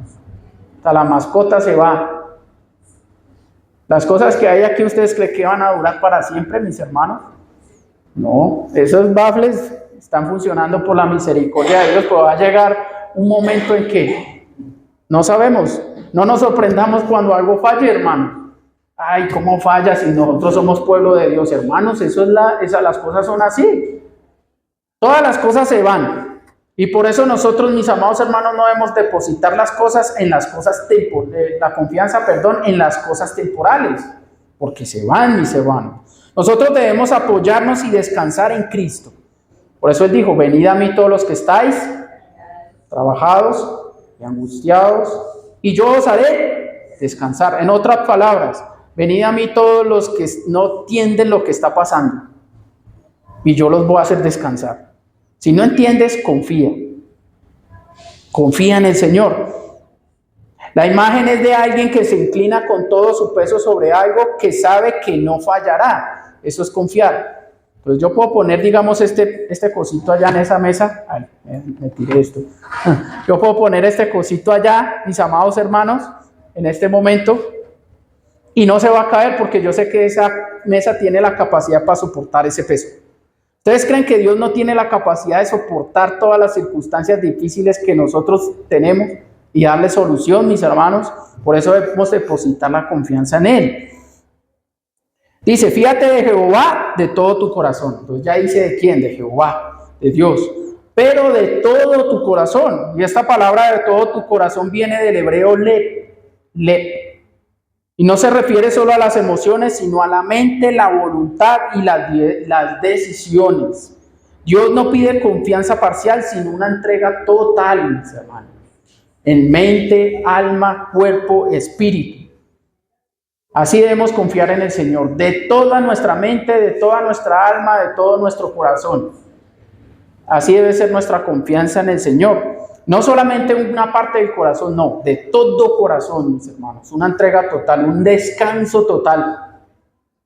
Hasta la mascota se va. Las cosas que hay aquí, ¿ustedes creen que van a durar para siempre, mis hermanos? No, esos baffles están funcionando por la misericordia de Dios, pero va a llegar un momento en que no sabemos. No nos sorprendamos cuando algo falle, hermano. Ay, ¿cómo falla si nosotros somos pueblo de Dios, hermanos? Las cosas son así. Todas las cosas se van. Y por eso nosotros, mis amados hermanos, no debemos depositar las cosas en las cosas la confianza, en las cosas temporales, porque se van, mis hermanos. Nosotros debemos apoyarnos y descansar en Cristo. Por eso Él dijo, venid a mí todos los que estáis trabajados y angustiados, y yo os haré descansar. En otras palabras, venid a mí todos los que no entienden lo que está pasando, y yo los voy a hacer descansar. Si no entiendes, confía. Confía en el Señor. La imagen es de alguien que se inclina con todo su peso sobre algo que sabe que no fallará. Eso es confiar. Pues yo puedo poner, digamos, este cosito allá en esa mesa. Ay, me tiré esto. Yo puedo poner este cosito allá, mis amados hermanos, en este momento, y no se va a caer porque yo sé que esa mesa tiene la capacidad para soportar ese peso. ¿Ustedes creen que Dios no tiene la capacidad de soportar todas las circunstancias difíciles que nosotros tenemos y darle solución, mis hermanos? Por eso debemos depositar la confianza en Él. Dice, fíjate de Jehová de todo tu corazón. Entonces ya dice de quién, de Jehová, de Dios. Pero de todo tu corazón. Y esta palabra de todo tu corazón viene del hebreo lep. Y no se refiere solo a las emociones, sino a la mente, la voluntad y las decisiones. Dios no pide confianza parcial, sino una entrega total, mis hermanos. En mente, alma, cuerpo, espíritu. Así debemos confiar en el Señor, de toda nuestra mente, de toda nuestra alma, de todo nuestro corazón. Así debe ser nuestra confianza en el Señor. No solamente una parte del corazón, no, de todo corazón, mis hermanos. Una entrega total, un descanso total.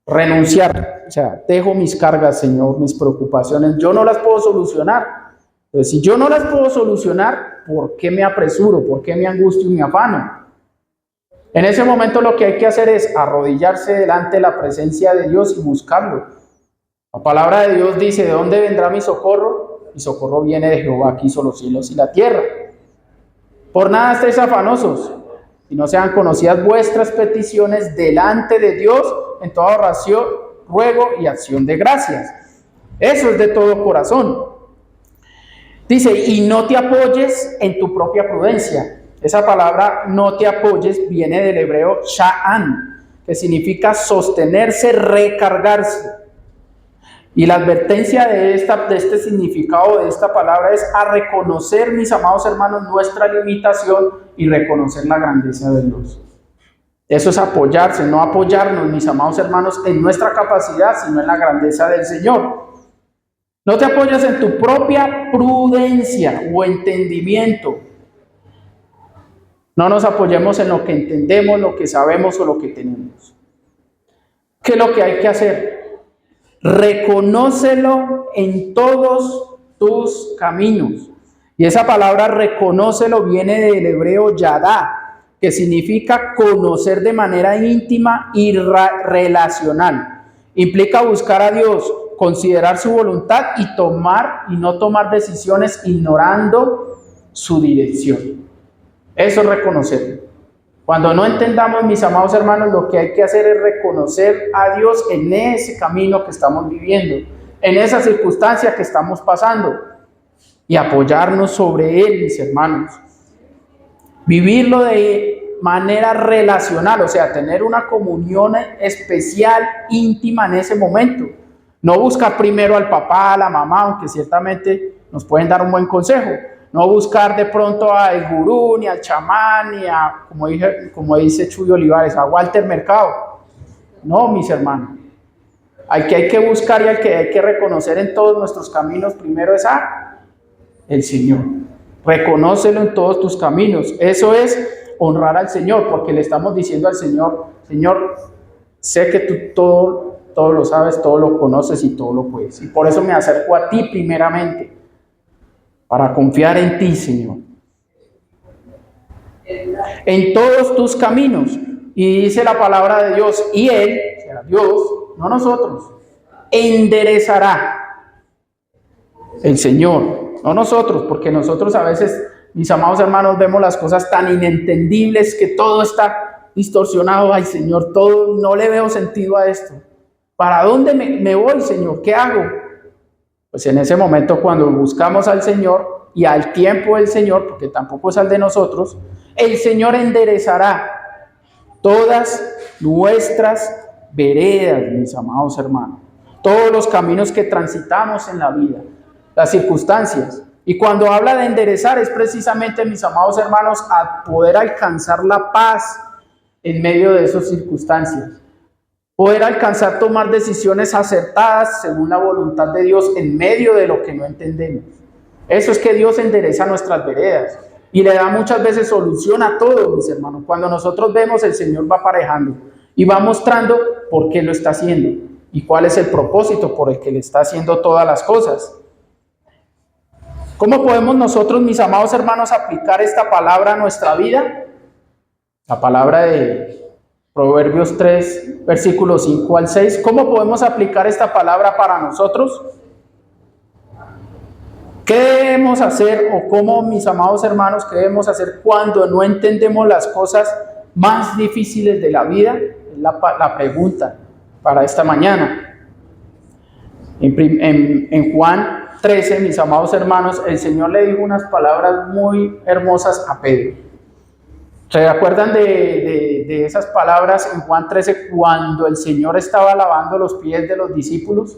Renunciar, o sea, dejo mis cargas, Señor, mis preocupaciones. Yo no las puedo solucionar. Entonces, si yo no las puedo solucionar, ¿por qué me apresuro? ¿Por qué me angustio y me afano? En ese momento lo que hay que hacer es arrodillarse delante de la presencia de Dios y buscarlo. La palabra de Dios dice, ¿de dónde vendrá mi socorro? Mi socorro viene de Jehová, que hizo los cielos y la tierra. Por nada estéis afanosos, y no sean conocidas vuestras peticiones delante de Dios en toda oración, ruego y acción de gracias. Eso es de todo corazón. Dice, y no te apoyes en tu propia prudencia. Esa palabra no te apoyes viene del hebreo sha'an, que significa sostenerse, recargarse. Y la advertencia de este significado de esta palabra es a reconocer, mis amados hermanos, nuestra limitación y reconocer la grandeza de Dios. Eso es apoyarse, no apoyarnos, mis amados hermanos, en nuestra capacidad, sino en la grandeza del Señor. No te apoyes en tu propia prudencia o entendimiento. No nos apoyemos en lo que entendemos, lo que sabemos o lo que tenemos. ¿Qué es lo que hay que hacer? Reconócelo en todos tus caminos. Y esa palabra reconócelo viene del hebreo yadá, que significa conocer de manera íntima y relacional. Implica buscar a Dios, considerar su voluntad y no tomar decisiones ignorando su dirección. Eso es reconocerlo. Cuando no entendamos, mis amados hermanos, lo que hay que hacer es reconocer a Dios en ese camino que estamos viviendo, en esa circunstancia que estamos pasando, y apoyarnos sobre Él, mis hermanos. Vivirlo de manera relacional, o sea, tener una comunión especial, íntima en ese momento. No buscar primero al papá, a la mamá, aunque ciertamente nos pueden dar un buen consejo. No buscar de pronto al gurú, ni al chamán, ni a, como dice Chuy Olivares, a Walter Mercado. No, mis hermanos. Al que hay que buscar y al que hay que reconocer en todos nuestros caminos, primero es a el Señor. Reconócelo en todos tus caminos. Eso es honrar al Señor, porque le estamos diciendo al Señor, Señor, sé que tú todo lo sabes, todo lo conoces y todo lo puedes. Y por eso me acerco a ti primeramente, para confiar en ti, Señor. En todos tus caminos. Y dice la palabra de Dios, y Él, o sea, Dios, no nosotros, enderezará. El Señor, no nosotros, porque nosotros a veces, mis amados hermanos, vemos las cosas tan inentendibles que todo está distorsionado. Ay, Señor, todo, no le veo sentido a esto. ¿Para dónde me voy, Señor? ¿Qué hago? Pues en ese momento, cuando buscamos al Señor y al tiempo del Señor, porque tampoco es al de nosotros, el Señor enderezará todas nuestras veredas, mis amados hermanos, todos los caminos que transitamos en la vida, las circunstancias. Y cuando habla de enderezar es precisamente, mis amados hermanos, a poder alcanzar la paz en medio de esas circunstancias, poder alcanzar tomar decisiones acertadas según la voluntad de Dios en medio de lo que no entendemos. Eso es que Dios endereza nuestras veredas y le da muchas veces solución a todo, mis hermanos. Cuando nosotros vemos, el Señor va aparejando y va mostrando por qué lo está haciendo y cuál es el propósito por el que le está haciendo todas las cosas. ¿Cómo podemos nosotros, mis amados hermanos, aplicar esta palabra a nuestra vida? La palabra de Proverbios 3, versículos 5 al 6. ¿Cómo podemos aplicar esta palabra para nosotros? ¿Qué debemos hacer o cómo, mis amados hermanos, qué debemos hacer cuando no entendemos las cosas más difíciles de la vida? Es la pregunta para esta mañana. En Juan 13, mis amados hermanos, el Señor le dijo unas palabras muy hermosas a Pedro. ¿Se acuerdan de esas palabras en Juan 13 cuando el Señor estaba lavando los pies de los discípulos?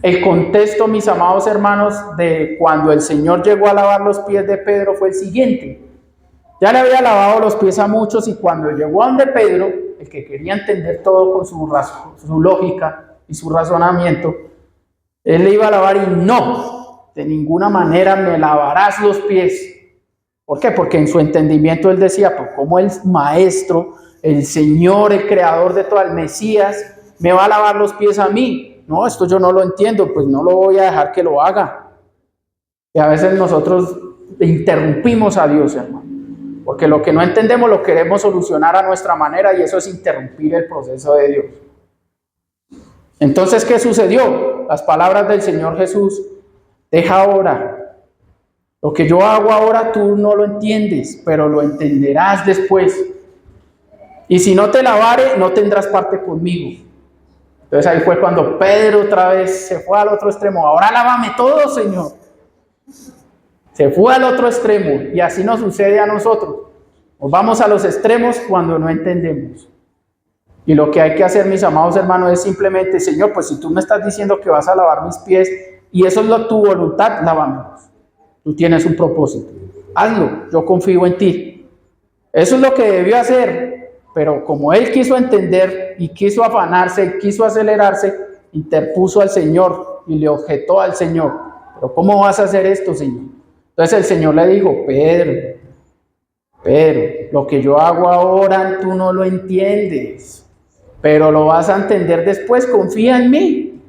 El contexto, mis amados hermanos, de cuando el Señor llegó a lavar los pies de Pedro fue el siguiente. Ya le había lavado los pies a muchos y cuando llegó a donde Pedro, el que quería entender todo con su lógica y su razonamiento, él le iba a lavar y no, de ninguna manera me lavarás los pies. ¿Por qué? Porque en su entendimiento él decía, pues como el maestro, el Señor, el creador de todo, el Mesías, me va a lavar los pies a mí. No, esto yo no lo entiendo, pues no lo voy a dejar que lo haga. Y a veces nosotros interrumpimos a Dios, hermano, porque lo que no entendemos lo queremos solucionar a nuestra manera y eso es interrumpir el proceso de Dios. Entonces, ¿qué sucedió? Las palabras del Señor Jesús, deja ahora. Lo que yo hago ahora tú no lo entiendes, pero lo entenderás después. Y si no te lavare, no tendrás parte conmigo. Entonces ahí fue cuando Pedro otra vez se fue al otro extremo. Ahora lávame todo, Señor. Se fue al otro extremo y así nos sucede a nosotros. Nos vamos a los extremos cuando no entendemos. Y lo que hay que hacer, mis amados hermanos, es simplemente, Señor, pues si tú me estás diciendo que vas a lavar mis pies y eso es tu voluntad, lávamelos. Tú tienes un propósito. Hazlo, yo confío en ti. Eso es lo que debió hacer, pero como él quiso entender y quiso afanarse y quiso acelerarse, interpuso al Señor y le objetó al Señor. Pero ¿cómo vas a hacer esto, Señor? Entonces el Señor le dijo, Pedro, lo que yo hago ahora tú no lo entiendes, pero lo vas a entender después, confía en mí.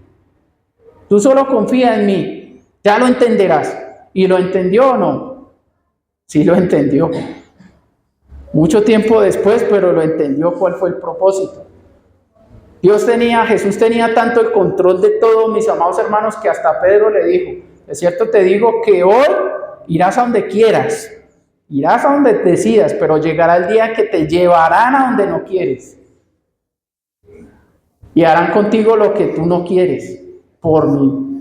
Tú solo confía en mí, ya lo entenderás. ¿Y lo entendió o no? Sí lo entendió. Mucho tiempo después, pero lo entendió cuál fue el propósito. Jesús tenía tanto el control de todo, mis amados hermanos, que hasta Pedro le dijo, es cierto te digo que hoy irás a donde quieras, irás a donde decidas, pero llegará el día que te llevarán a donde no quieres. Y harán contigo lo que tú no quieres, por mí.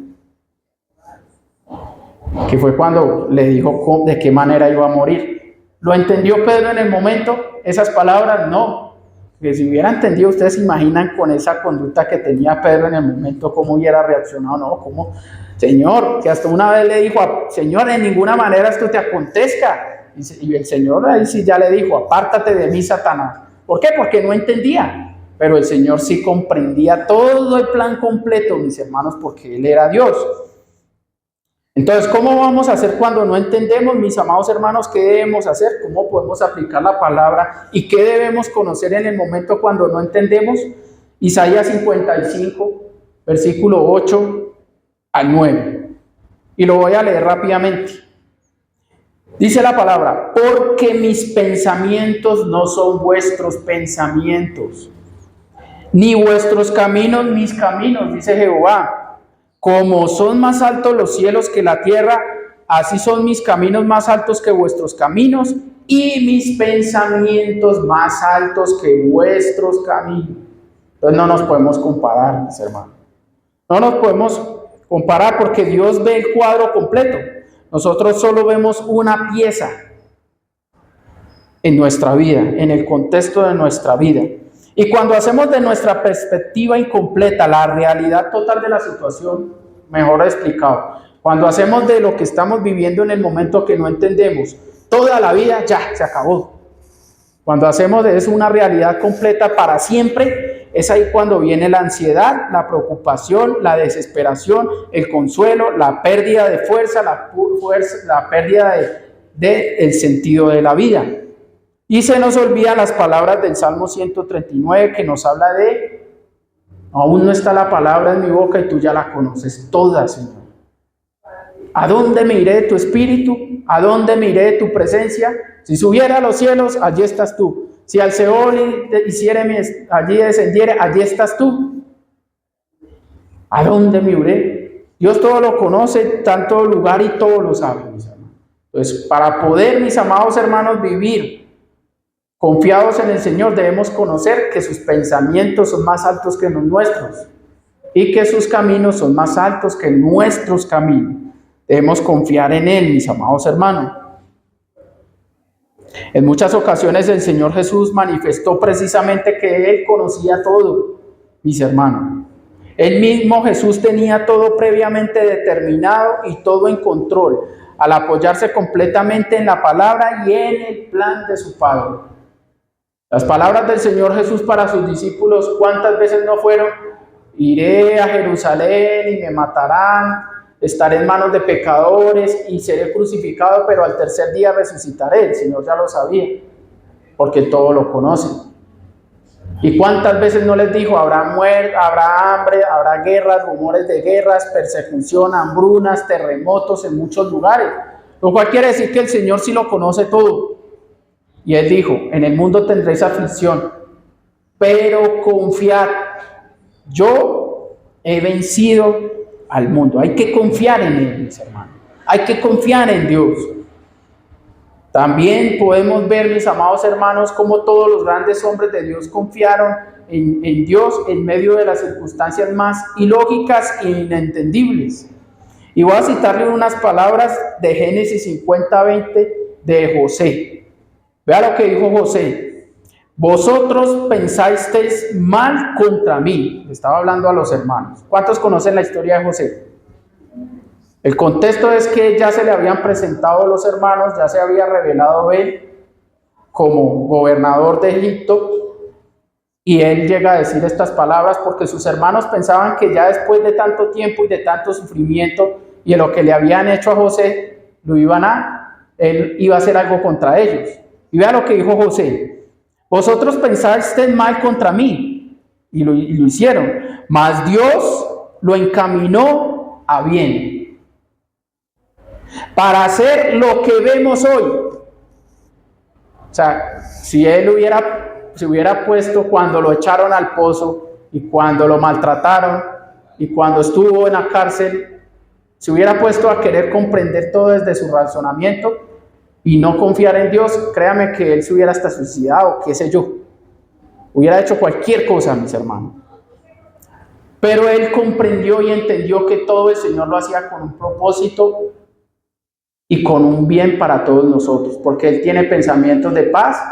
Que fue cuando le dijo de qué manera iba a morir. ¿Lo entendió Pedro en el momento? Esas palabras, no. Que si hubiera entendido, ustedes se imaginan con esa conducta que tenía Pedro en el momento, cómo hubiera reaccionado, no, cómo, Señor, que hasta una vez le dijo, Señor, en ninguna manera esto te acontezca. Y el Señor ahí sí ya le dijo, apártate de mí, Satanás. ¿Por qué? Porque no entendía. Pero el Señor sí comprendía todo el plan completo, mis hermanos, porque Él era Dios. Entonces, ¿cómo vamos a hacer cuando no entendemos, mis amados hermanos? ¿Qué debemos hacer? ¿Cómo podemos aplicar la palabra? ¿Y qué debemos conocer en el momento cuando no entendemos? Isaías 55, versículo 8 al 9. Y lo voy a leer rápidamente. Dice la palabra: porque mis pensamientos no son vuestros pensamientos, ni vuestros caminos mis caminos, dice Jehová. Como son más altos los cielos que la tierra, así son mis caminos más altos que vuestros caminos, y mis pensamientos más altos que vuestros caminos. Entonces no nos podemos comparar, mis hermanos. No nos podemos comparar porque Dios ve el cuadro completo. Nosotros solo vemos una pieza en nuestra vida, en el contexto de nuestra vida. Y cuando hacemos de nuestra perspectiva incompleta la realidad total de la situación, mejor explicado, cuando hacemos de lo que estamos viviendo en el momento que no entendemos, toda la vida ya se acabó. Cuando hacemos de eso una realidad completa para siempre, es ahí cuando viene la ansiedad, la preocupación, la desesperación, el consuelo, la pérdida de fuerza, la pérdida del sentido de la vida. Y se nos olvidan las palabras del Salmo 139 que nos habla de: aún no está la palabra en mi boca y tú ya la conoces toda, Señor. ¿A dónde me iré de tu espíritu? ¿A dónde me iré de tu presencia? Si subiera a los cielos, allí estás tú. Si al Seol allí descendiere, allí estás tú. ¿A dónde me iré? Dios todo lo conoce, tanto lugar y todo lo sabe, mis hermanos. Entonces, para poder, mis amados hermanos, vivir confiados en el Señor, debemos conocer que sus pensamientos son más altos que los nuestros y que sus caminos son más altos que nuestros caminos. Debemos confiar en Él, mis amados hermanos. En muchas ocasiones el Señor Jesús manifestó precisamente que Él conocía todo, mis hermanos. Él mismo, Jesús, tenía todo previamente determinado y todo en control, al apoyarse completamente en la palabra y en el plan de su Padre. Las palabras del Señor Jesús para sus discípulos, ¿cuántas veces no fueron? Iré a Jerusalén y me matarán, estaré en manos de pecadores y seré crucificado, pero al tercer día resucitaré. El Señor ya lo sabía, porque todo lo conoce. ¿Y cuántas veces no les dijo? Habrá muerte, habrá hambre, habrá guerras, rumores de guerras, persecución, hambrunas, terremotos en muchos lugares. Lo cual quiere decir que el Señor sí lo conoce todo. Y Él dijo: en el mundo tendréis aflicción, pero confiad, yo he vencido al mundo. Hay que confiar en Él, mis hermanos. Hay que confiar en Dios. También podemos ver, mis amados hermanos, cómo todos los grandes hombres de Dios confiaron en Dios en medio de las circunstancias más ilógicas e inentendibles. Y voy a citarle unas palabras de Génesis 50:20 de José. Vea lo que dijo José: vosotros pensasteis mal contra mí. Estaba hablando a los hermanos. ¿Cuántos conocen la historia de José? El contexto es que ya se le habían presentado los hermanos, ya se había revelado él como gobernador de Egipto, y él llega a decir estas palabras porque sus hermanos pensaban que ya después de tanto tiempo y de tanto sufrimiento y de lo que le habían hecho a José, él iba a hacer algo contra ellos. Y vea lo que dijo José: vosotros pensasteis mal contra mí, y lo hicieron, mas Dios lo encaminó a bien, para hacer lo que vemos hoy. O sea, si él se hubiera puesto cuando lo echaron al pozo, y cuando lo maltrataron, y cuando estuvo en la cárcel, se hubiera puesto a querer comprender todo desde su razonamiento, y no confiar en Dios, créame que él se hubiera hasta suicidado, qué sé yo. Hubiera hecho cualquier cosa, mis hermanos. Pero él comprendió y entendió que todo el Señor lo hacía con un propósito y con un bien para todos nosotros, porque Él tiene pensamientos de paz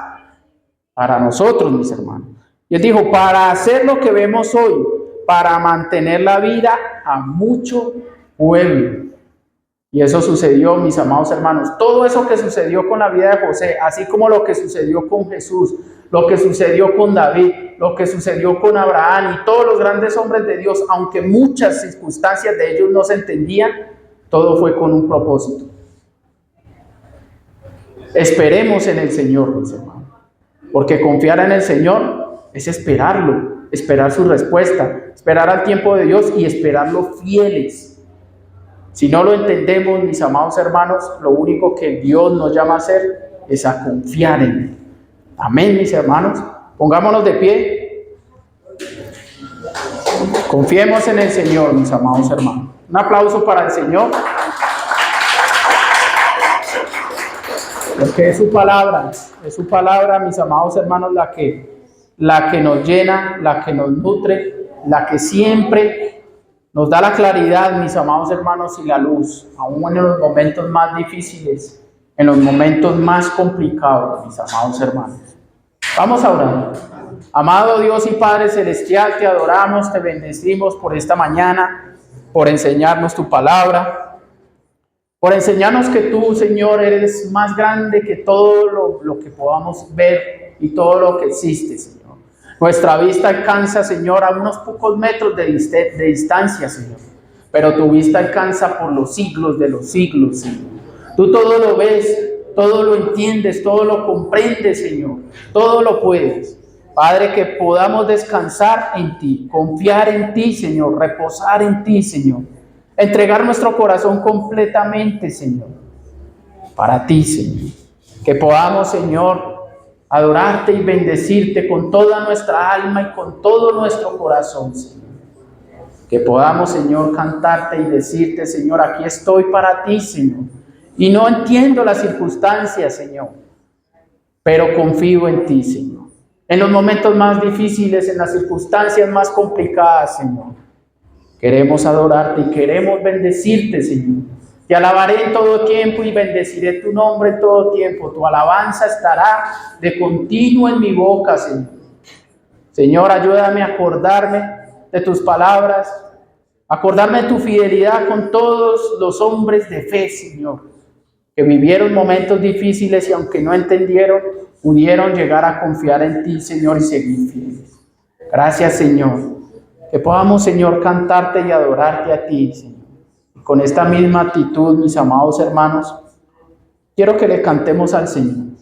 para nosotros, mis hermanos. Y Él dijo: para hacer lo que vemos hoy, para mantener la vida a mucho pueblo. Y eso sucedió, mis amados hermanos. Todo eso que sucedió con la vida de José, así como lo que sucedió con Jesús, lo que sucedió con David, lo que sucedió con Abraham y todos los grandes hombres de Dios, aunque muchas circunstancias de ellos no se entendían, todo fue con un propósito. Esperemos en el Señor, mis hermanos, porque confiar en el Señor es esperarlo, esperar su respuesta, esperar al tiempo de Dios y esperarlo fieles. Si no lo entendemos, mis amados hermanos, lo único que Dios nos llama a hacer es a confiar en Él. Amén, mis hermanos. Pongámonos de pie. Confiemos en el Señor, mis amados hermanos. Un aplauso para el Señor. Porque es su palabra, mis amados hermanos, la que nos llena, la que nos nutre, la que siempre nos da la claridad, mis amados hermanos, y la luz, aún en los momentos más difíciles, en los momentos más complicados, mis amados hermanos. Vamos a orar. Amado Dios y Padre Celestial, te adoramos, te bendecimos por esta mañana, por enseñarnos tu palabra, por enseñarnos que tú, Señor, eres más grande que todo lo que podamos ver y todo lo que existe, Señor. Nuestra vista alcanza, Señor, a unos pocos metros de distancia, Señor, pero tu vista alcanza por los siglos de los siglos, Señor. Tú todo lo ves, todo lo entiendes, todo lo comprendes, Señor, todo lo puedes. Padre, que podamos descansar en ti, confiar en ti, Señor, reposar en ti, Señor. Entregar nuestro corazón completamente, Señor, para ti, Señor. Que podamos, Señor, adorarte y bendecirte con toda nuestra alma y con todo nuestro corazón, Señor. Que podamos, Señor, cantarte y decirte, Señor, aquí estoy para ti, Señor. Y no entiendo las circunstancias, Señor, pero confío en ti, Señor. En los momentos más difíciles, en las circunstancias más complicadas, Señor. Queremos adorarte y queremos bendecirte, Señor. Te alabaré en todo tiempo y bendeciré tu nombre en todo tiempo. Tu alabanza estará de continuo en mi boca, Señor. Señor, ayúdame a acordarme de tus palabras, acordarme de tu fidelidad con todos los hombres de fe, Señor, que vivieron momentos difíciles y aunque no entendieron, pudieron llegar a confiar en ti, Señor, y seguir fieles. Gracias, Señor. Que podamos, Señor, cantarte y adorarte a ti, Señor. Y con esta misma actitud, mis amados hermanos, quiero que le cantemos al Señor.